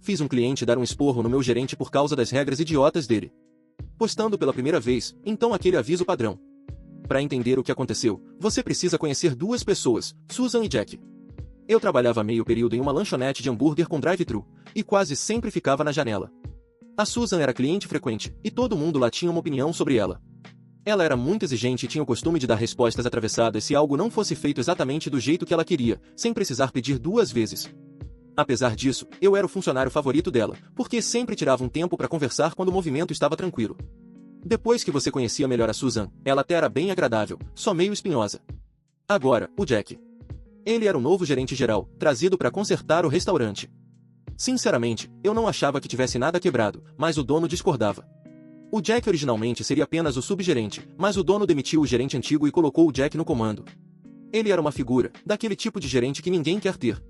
Fiz um cliente dar um esporro no meu gerente por causa das regras idiotas dele. Postando pela primeira vez, então aquele aviso padrão. Para entender o que aconteceu, você precisa conhecer duas pessoas, Susan e Jack. Eu trabalhava meio período em uma lanchonete de hambúrguer com drive-thru, e quase sempre ficava na janela. A Susan era cliente frequente, e todo mundo lá tinha uma opinião sobre ela. Ela era muito exigente e tinha o costume de dar respostas atravessadas se algo não fosse feito exatamente do jeito que ela queria, sem precisar pedir duas vezes. Apesar disso, eu era o funcionário favorito dela, porque sempre tirava um tempo para conversar quando o movimento estava tranquilo. Depois que você conhecia melhor a Susan, ela até era bem agradável, só meio espinhosa. Agora, o Jack. Ele era o novo gerente geral, trazido para consertar o restaurante. Sinceramente, eu não achava que tivesse nada quebrado, mas o dono discordava. O Jack originalmente seria apenas o subgerente, mas o dono demitiu o gerente antigo e colocou o Jack no comando. Ele era uma figura, daquele tipo de gerente que ninguém quer ter.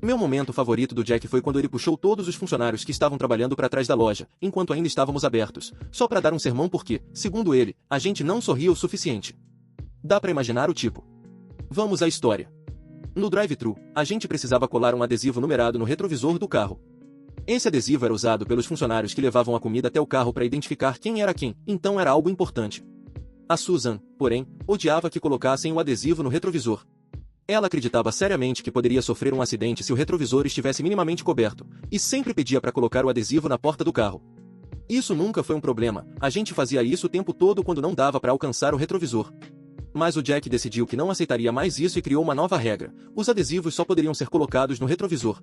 Meu momento favorito do Jack foi quando ele puxou todos os funcionários que estavam trabalhando para trás da loja, enquanto ainda estávamos abertos, só para dar um sermão porque, segundo ele, a gente não sorria o suficiente. Dá para imaginar o tipo. Vamos à história. No drive-thru, a gente precisava colar um adesivo numerado no retrovisor do carro. Esse adesivo era usado pelos funcionários que levavam a comida até o carro para identificar quem era quem, então era algo importante. A Susan, porém, odiava que colocassem o adesivo no retrovisor. Ela acreditava seriamente que poderia sofrer um acidente se o retrovisor estivesse minimamente coberto, e sempre pedia para colocar o adesivo na porta do carro. Isso nunca foi um problema, a gente fazia isso o tempo todo quando não dava para alcançar o retrovisor. Mas o Jack decidiu que não aceitaria mais isso e criou uma nova regra: os adesivos só poderiam ser colocados no retrovisor.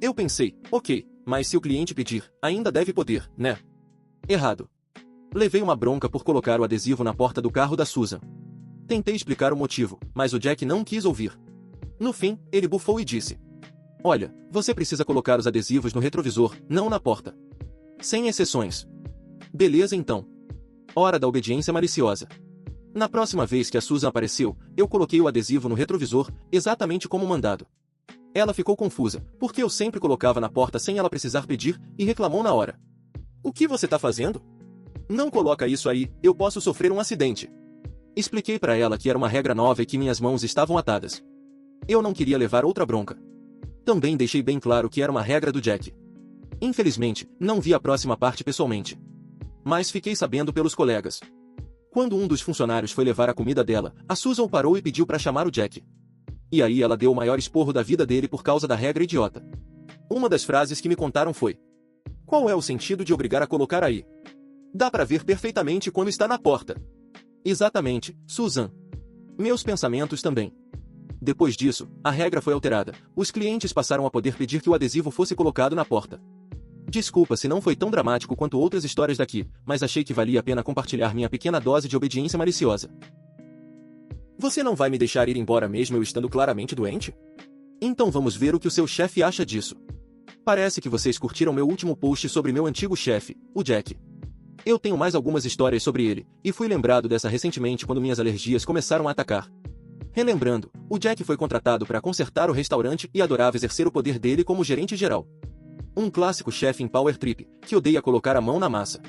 Eu pensei, ok, mas se o cliente pedir, ainda deve poder, né? Errado. Levei uma bronca por colocar o adesivo na porta do carro da Susan. Tentei explicar o motivo, mas o Jack não quis ouvir. No fim, ele bufou e disse: olha, você precisa colocar os adesivos no retrovisor, não na porta. Sem exceções. Beleza então. Hora da obediência maliciosa. Na próxima vez que a Susan apareceu, eu coloquei o adesivo no retrovisor, exatamente como mandado. Ela ficou confusa, porque eu sempre colocava na porta sem ela precisar pedir, e reclamou na hora. O que você tá fazendo? Não coloca isso aí, eu posso sofrer um acidente. Expliquei para ela que era uma regra nova e que minhas mãos estavam atadas. Eu não queria levar outra bronca. Também deixei bem claro que era uma regra do Jack. Infelizmente, não vi a próxima parte pessoalmente. Mas fiquei sabendo pelos colegas. Quando um dos funcionários foi levar a comida dela, a Susan o parou e pediu para chamar o Jack. E aí ela deu o maior esporro da vida dele por causa da regra idiota. Uma das frases que me contaram foi: qual é o sentido de obrigar a colocar aí? Dá para ver perfeitamente quando está na porta. Exatamente, Susan. Meus pensamentos também. Depois disso, a regra foi alterada. Os clientes passaram a poder pedir que o adesivo fosse colocado na porta. Desculpa se não foi tão dramático quanto outras histórias daqui, mas achei que valia a pena compartilhar minha pequena dose de obediência maliciosa. Você não vai me deixar ir embora mesmo eu estando claramente doente? Então vamos ver o que o seu chefe acha disso. Parece que vocês curtiram meu último post sobre meu antigo chefe, o Jack. Eu tenho mais algumas histórias sobre ele, e fui lembrado dessa recentemente quando minhas alergias começaram a atacar. Relembrando, o Jack foi contratado para consertar o restaurante e adorava exercer o poder dele como gerente geral. Um clássico chefe em power trip, que odeia colocar a mão na massa.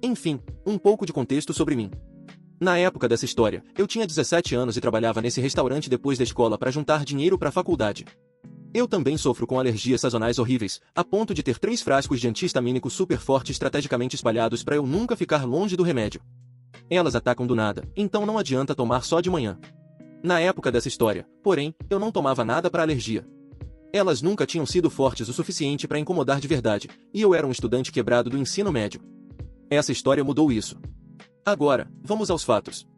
Enfim, um pouco de contexto sobre mim. Na época dessa história, eu tinha 17 anos e trabalhava nesse restaurante depois da escola para juntar dinheiro para a faculdade. Eu também sofro com alergias sazonais horríveis, a ponto de ter 3 frascos de anti-histamínico super forte estrategicamente espalhados para eu nunca ficar longe do remédio. Elas atacam do nada, então não adianta tomar só de manhã. Na época dessa história, porém, eu não tomava nada para alergia. Elas nunca tinham sido fortes o suficiente para incomodar de verdade, e eu era um estudante quebrado do ensino médio. Essa história mudou isso. Agora, vamos aos fatos.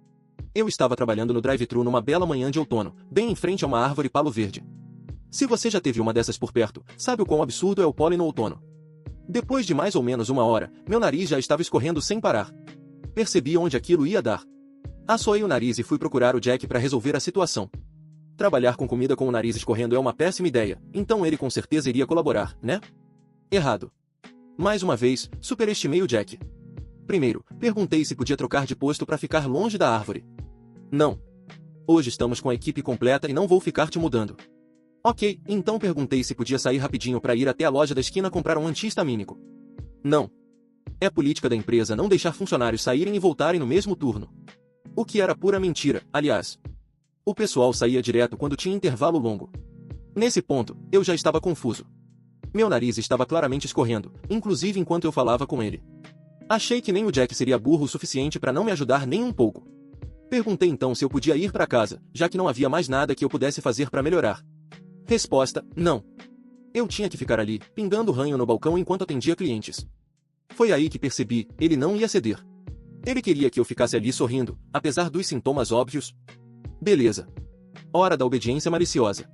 Eu estava trabalhando no drive-thru numa bela manhã de outono, bem em frente a uma árvore palo verde. Se você já teve uma dessas por perto, sabe o quão absurdo é o pólen no outono. Depois de mais ou menos uma hora, meu nariz já estava escorrendo sem parar. Percebi onde aquilo ia dar. Assoei o nariz e fui procurar o Jack para resolver a situação. Trabalhar com comida com o nariz escorrendo é uma péssima ideia, então ele com certeza iria colaborar, né? Errado. Mais uma vez, superestimei o Jack. Primeiro, perguntei se podia trocar de posto para ficar longe da árvore. Não. Hoje estamos com a equipe completa e não vou ficar te mudando. Ok, então perguntei se podia sair rapidinho para ir até a loja da esquina comprar um anti-histamínico. Não. É política da empresa não deixar funcionários saírem e voltarem no mesmo turno. O que era pura mentira, aliás. O pessoal saía direto quando tinha intervalo longo. Nesse ponto, eu já estava confuso. Meu nariz estava claramente escorrendo, inclusive enquanto eu falava com ele. Achei que nem o Jack seria burro o suficiente para não me ajudar nem um pouco. Perguntei então se eu podia ir para casa, já que não havia mais nada que eu pudesse fazer para melhorar. Resposta: não. Eu tinha que ficar ali, pingando ranho no balcão enquanto atendia clientes. Foi aí que percebi, ele não ia ceder. Ele queria que eu ficasse ali sorrindo, apesar dos sintomas óbvios. Beleza. Hora da obediência maliciosa.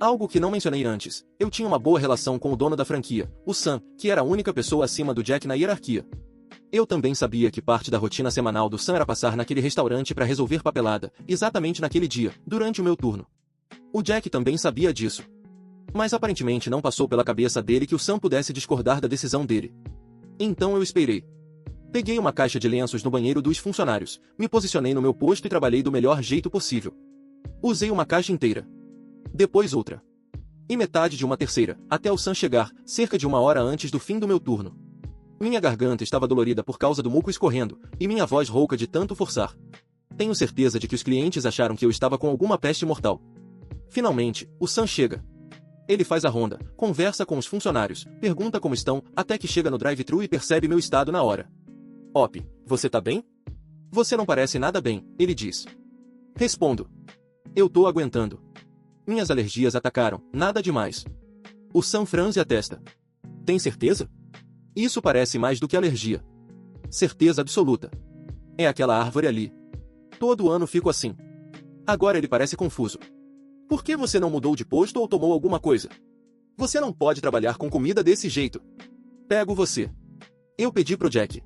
Algo que não mencionei antes, eu tinha uma boa relação com o dono da franquia, o Sam, que era a única pessoa acima do Jack na hierarquia. Eu também sabia que parte da rotina semanal do Sam era passar naquele restaurante para resolver papelada, exatamente naquele dia, durante o meu turno. O Jack também sabia disso. Mas aparentemente não passou pela cabeça dele que o Sam pudesse discordar da decisão dele. Então eu esperei. Peguei uma caixa de lenços no banheiro dos funcionários, me posicionei no meu posto e trabalhei do melhor jeito possível. Usei uma caixa inteira. Depois outra. E metade de uma terceira, até o Sam chegar, cerca de 1 hora antes do fim do meu turno. Minha garganta estava dolorida por causa do muco escorrendo, e minha voz rouca de tanto forçar. Tenho certeza de que os clientes acharam que eu estava com alguma peste mortal. Finalmente, o Sam chega. Ele faz a ronda, conversa com os funcionários, pergunta como estão, até que chega no drive-thru e percebe meu estado na hora. Op, você tá bem? Você não parece nada bem, ele diz. Respondo. Eu tô aguentando. Minhas alergias atacaram, nada demais. O Sam franze a testa. Tem certeza? Isso parece mais do que alergia. Certeza absoluta. É aquela árvore ali. Todo ano fico assim. Agora ele parece confuso. Por que você não mudou de posto ou tomou alguma coisa? Você não pode trabalhar com comida desse jeito. Pego você. Eu pedi pro Jack.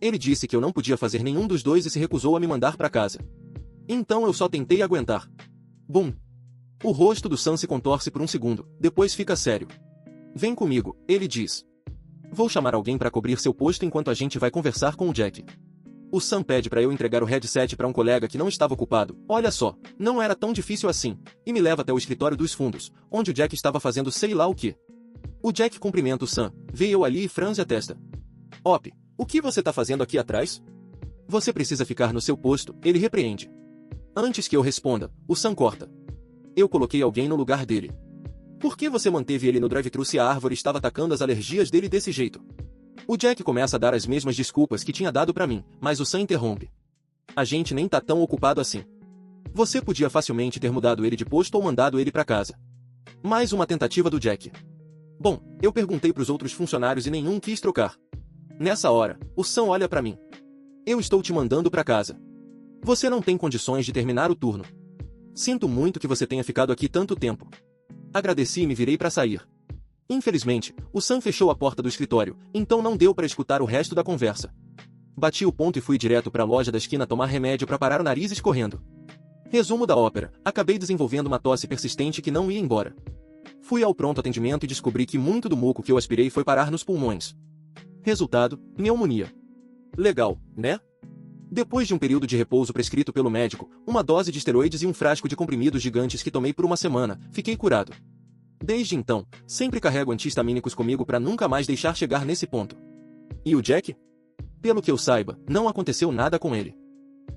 Ele disse que eu não podia fazer nenhum dos dois e se recusou a me mandar para casa. Então eu só tentei aguentar. Bum. O rosto do Sam se contorce por um segundo, depois fica sério. Vem comigo, ele diz. Vou chamar alguém para cobrir seu posto enquanto a gente vai conversar com o Jack. O Sam pede para eu entregar o headset para um colega que não estava ocupado. Olha só, não era tão difícil assim, e me leva até o escritório dos fundos, onde o Jack estava fazendo sei lá o que. O Jack cumprimenta o Sam, vê eu ali e franze a testa. Op, o que você tá fazendo aqui atrás? Você precisa ficar no seu posto, ele repreende. Antes que eu responda, o Sam corta. Eu coloquei alguém no lugar dele. Por que você manteve ele no drive-thru se a árvore estava atacando as alergias dele desse jeito? O Jack começa a dar as mesmas desculpas que tinha dado pra mim, mas o Sam interrompe. A gente nem tá tão ocupado assim. Você podia facilmente ter mudado ele de posto ou mandado ele pra casa. Mais uma tentativa do Jack. Bom, eu perguntei pros outros funcionários e nenhum quis trocar. Nessa hora, o Sam olha pra mim. Eu estou te mandando pra casa. Você não tem condições de terminar o turno. Sinto muito que você tenha ficado aqui tanto tempo. Agradeci e me virei para sair. Infelizmente, o Sam fechou a porta do escritório, então não deu para escutar o resto da conversa. Bati o ponto e fui direto para a loja da esquina tomar remédio para parar o nariz escorrendo. Resumo da ópera: acabei desenvolvendo uma tosse persistente que não ia embora. Fui ao pronto atendimento e descobri que muito do muco que eu aspirei foi parar nos pulmões. Resultado: pneumonia. Legal, né? Depois de um período de repouso prescrito pelo médico, uma dose de esteroides e um frasco de comprimidos gigantes que tomei por 1 semana, fiquei curado. Desde então, sempre carrego anti-histamínicos comigo para nunca mais deixar chegar nesse ponto. E o Jack? Pelo que eu saiba, não aconteceu nada com ele.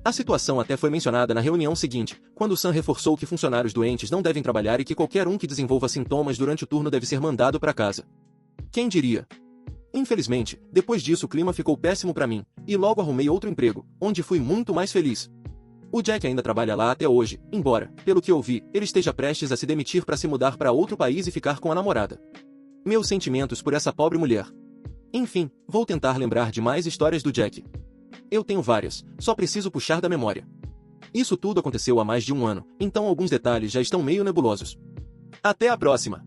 A situação até foi mencionada na reunião seguinte, quando Sam reforçou que funcionários doentes não devem trabalhar e que qualquer um que desenvolva sintomas durante o turno deve ser mandado para casa. Quem diria? Infelizmente, depois disso o clima ficou péssimo para mim, e logo arrumei outro emprego, onde fui muito mais feliz. O Jack ainda trabalha lá até hoje, embora, pelo que ouvi, ele esteja prestes a se demitir para se mudar para outro país e ficar com a namorada. Meus sentimentos por essa pobre mulher. Enfim, vou tentar lembrar de mais histórias do Jack. Eu tenho várias, só preciso puxar da memória. Isso tudo aconteceu há mais de 1 ano, então alguns detalhes já estão meio nebulosos. Até a próxima!